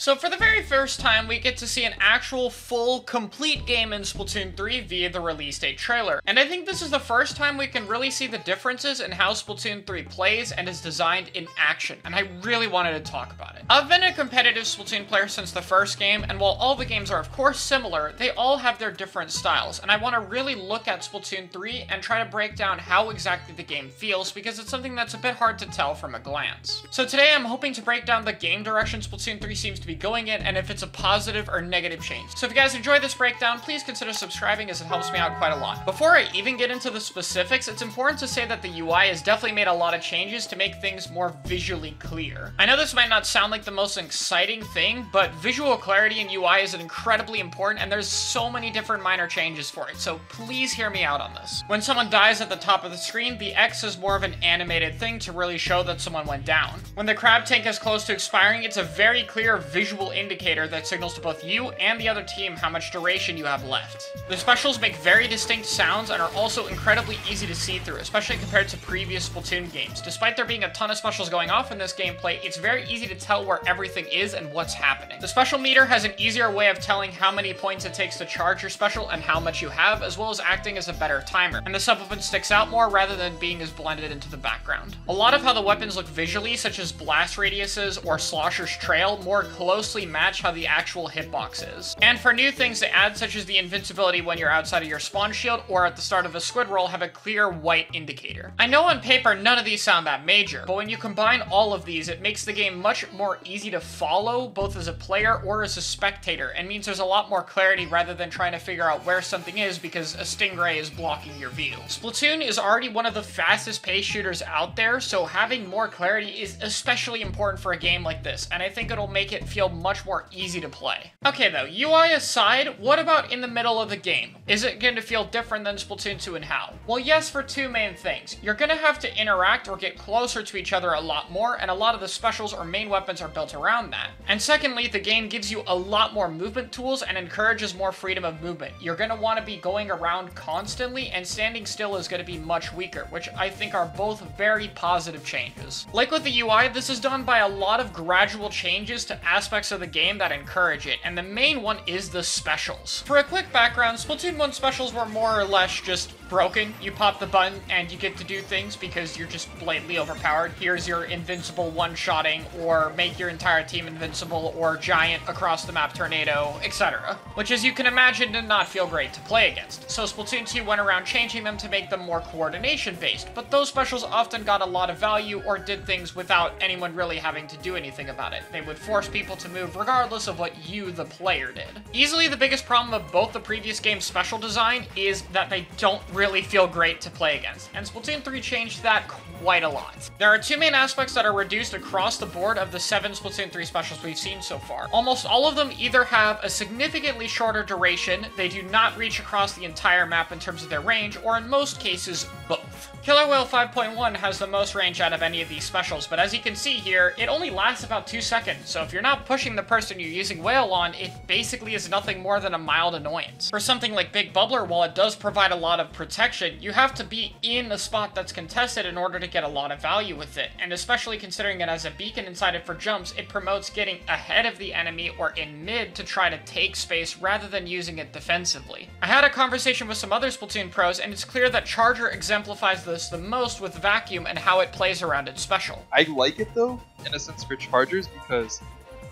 So for the very first time, we get to see an actual full, complete game in Splatoon 3 via the release date trailer. And I think this is the first time we can really see the differences in how Splatoon 3 plays and is designed in action, and I really wanted to talk about it. I've been a competitive Splatoon player since the first game, and while all the games are of course similar, they all have their different styles, and I want to really look at Splatoon 3 and try to break down how exactly the game feels, because it's something that's a bit hard to tell from a glance. So today I'm hoping to break down the game direction Splatoon 3 seems to be going in, and if it's a positive or negative change. So if you guys enjoy this breakdown, please consider subscribing as it helps me out quite a lot. Before I even get into the specifics, it's important to say that the UI has definitely made a lot of changes to make things more visually clear. I know this might not sound like the most exciting thing, but visual clarity in UI is incredibly important, and there's so many different minor changes for it, so please hear me out on this. When someone dies at the top of the screen, the X is more of an animated thing to really show that someone went down. When the crab tank is close to expiring, it's a very clear visual indicator that signals to both you and the other team how much duration you have left. The specials make very distinct sounds and are also incredibly easy to see through, especially compared to previous Splatoon games. Despite there being a ton of specials going off in this gameplay, it's very easy to tell where everything is and what's happening. The special meter has an easier way of telling how many points it takes to charge your special and how much you have, as well as acting as a better timer. And the sub-weapon sticks out more rather than being as blended into the background. A lot of how the weapons look visually, such as blast radiuses or Slosher's trail, more closely match how the actual hitbox is. And for new things to add, such as the invincibility when you're outside of your spawn shield or at the start of a squid roll, have a clear white indicator. I know on paper none of these sound that major, but when you combine all of these, it makes the game much more easy to follow, both as a player or as a spectator, and means there's a lot more clarity rather than trying to figure out where something is because a stingray is blocking your view. Splatoon is already one of the fastest paced shooters out there, so having more clarity is especially important for a game like this, and I think it'll make it feel much more easy to play. Okay though, UI aside, what about in the middle of the game? Is it going to feel different than Splatoon 2 and how? Well, yes, for two main things. You're going to have to interact or get closer to each other a lot more, and a lot of the specials or main weapons are built around that. And secondly, the game gives you a lot more movement tools and encourages more freedom of movement. You're going to want to be going around constantly, and standing still is going to be much weaker, which I think are both very positive changes. Like with the UI, this is done by a lot of gradual changes to aspects of the game that encourage it, and the main one is the specials. For a quick background, Splatoon 1 specials were more or less just broken. You pop the button and you get to do things because you're just blatantly overpowered. Here's your invincible one-shotting, or make your entire team invincible, or giant across the map tornado, etc. Which, as you can imagine, did not feel great to play against. So Splatoon 2 went around changing them to make them more coordination-based, but those specials often got a lot of value or did things without anyone really having to do anything about it. They would force people to move regardless of what you, the player, did. Easily the biggest problem of both the previous game's special design is that they don't really feel great to play against, and Splatoon 3 changed that quite a lot. There are two main aspects that are reduced across the board of the 7 Splatoon 3 specials we've seen so far. Almost all of them either have a significantly shorter duration, they do not reach across the entire map in terms of their range, or in most cases, both. Killer Whale 5.1 has the most range out of any of these specials, but as you can see here, it only lasts about 2 seconds, so if you're not pushing the person you're using Whale on, it basically is nothing more than a mild annoyance. For something like Big Bubbler, while it does provide a lot of protection, you have to be in a spot that's contested in order to get a lot of value with it, and especially considering it has a beacon inside it for jumps, it promotes getting ahead of the enemy or in mid to try to take space rather than using it defensively. I had a conversation with some other Splatoon pros, and it's clear that Charger exemplifies this the most with Vacuum and how it plays around its special. I like it though, in a sense, for Chargers, because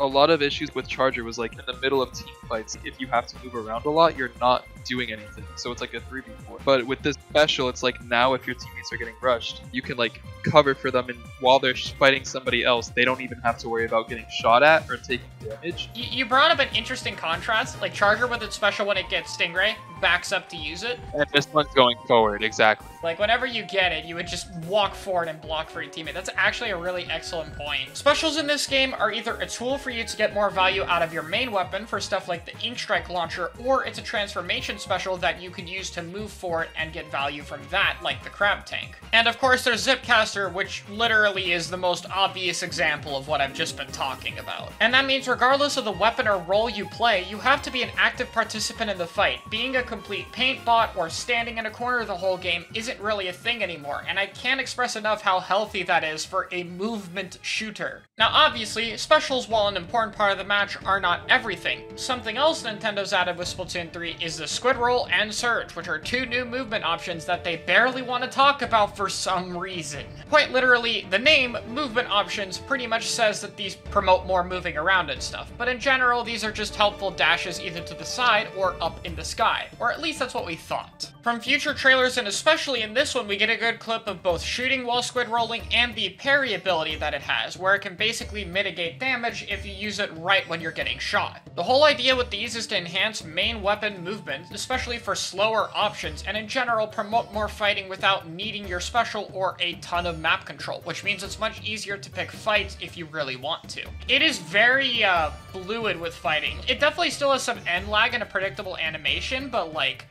a lot of issues with Charger was like in the middle of team fights, if you have to move around a lot, you're not doing anything. So it's like a 3v4. But with this special, it's like now if your teammates are getting rushed, you can like cover for them, and while they're fighting somebody else, they don't even have to worry about getting shot at or taking damage. You brought up an interesting contrast, like Charger with its special when it gets Stingray, backs up to use it. And this one's going forward, exactly. Like whenever you get it, you would just walk forward and block for your teammate. That's actually a really excellent point. Specials in this game are either a tool for you to get more value out of your main weapon for stuff like the Ink Strike launcher, or it's a transformation animation special that you can use to move for it and get value from that, like the crab tank. And of course there's Zipcaster, which literally is the most obvious example of what I've just been talking about. And that means regardless of the weapon or role you play, you have to be an active participant in the fight. Being a complete paint bot or standing in a corner the whole game isn't really a thing anymore, and I can't express enough how healthy that is for a movement shooter. Now obviously, specials, while an important part of the match, are not everything. Something else Nintendo's added with Splatoon 3 is the Squid Roll and Surge, which are two new movement options that they barely want to talk about for some reason. Quite literally, the name, movement options, pretty much says that these promote more moving around and stuff, but in general, these are just helpful dashes either to the side or up in the sky, or at least that's what we thought. From future trailers, and especially in this one, we get a good clip of both shooting while squid rolling and the parry ability that it has, where it can basically mitigate damage if you use it right when you're getting shot. The whole idea with these is to enhance main weapon movement, especially for slower options, and in general promote more fighting without needing your special or a ton of map control, which means it's much easier to pick fights if you really want to. It is very fluid with fighting. It definitely still has some end lag and a predictable animation, but like,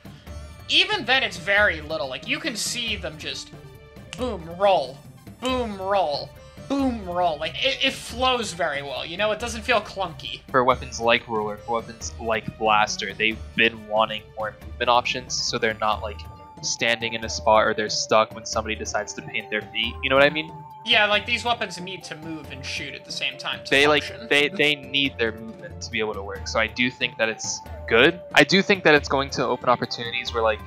even then it's very little. Like, you can see them just boom, roll, boom, roll, boom, roll. Like, it flows very well, you know? It doesn't feel clunky. For weapons like Ruler, for weapons like Blaster, they've been wanting more movement options, so they're not, like, standing in a spot or they're stuck when somebody decides to paint their feet. You know what I mean? Yeah, like, these weapons need to move and shoot at the same time to they function. they need their movement to be able to work. So I do think that it's good. I do think that it's going to open opportunities where, like,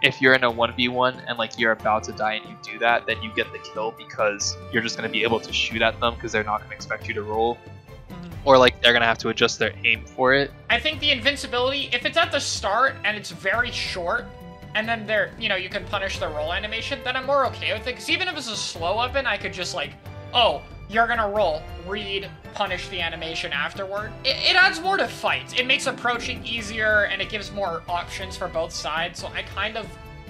if you're in a 1v1 and like you're about to die and you do that, then you get the kill because you're just going to be able to shoot at them because they're not going to expect you to roll. Or like they're going to have to adjust their aim for it. I think the invincibility, if it's at the start and it's very short, and then there, you know, you can punish the roll animation, then I'm more okay with it. Because even if it's a slow weapon, I could just like, oh, you're gonna roll, read, punish the animation afterward. It adds more to fights. It makes approaching easier, and it gives more options for both sides, so I kind of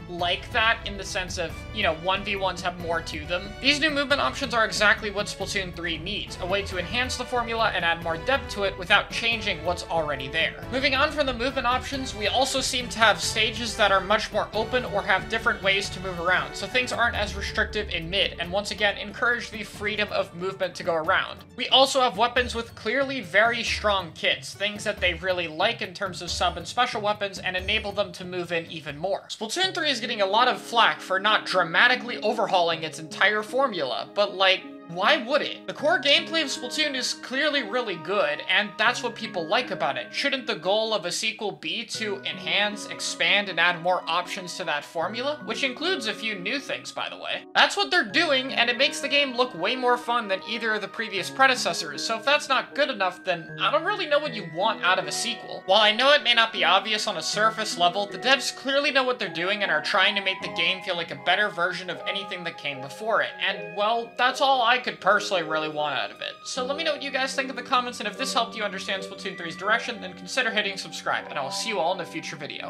like that in the sense of, you know, 1v1s have more to them. These new movement options are exactly what Splatoon 3 needs, a way to enhance the formula and add more depth to it without changing what's already there. Moving on from the movement options, we also seem to have stages that are much more open or have different ways to move around, so things aren't as restrictive in mid, and once again encourage the freedom of movement to go around. We also have weapons with clearly very strong kits, things that they really like in terms of sub and special weapons, and enable them to move in even more. Splatoon 3 is getting a lot of flack for not dramatically overhauling its entire formula, but like, why would it? The core gameplay of Splatoon is clearly really good, and that's what people like about it. Shouldn't the goal of a sequel be to enhance, expand, and add more options to that formula? Which includes a few new things, by the way. That's what they're doing, and it makes the game look way more fun than either of the previous predecessors, so if that's not good enough, then I don't really know what you want out of a sequel. While I know it may not be obvious on a surface level, the devs clearly know what they're doing and are trying to make the game feel like a better version of anything that came before it, and well, that's all I could personally really want out of it. So let me know what you guys think in the comments, and if this helped you understand Splatoon 3's direction, then consider hitting subscribe, and I will see you all in a future video.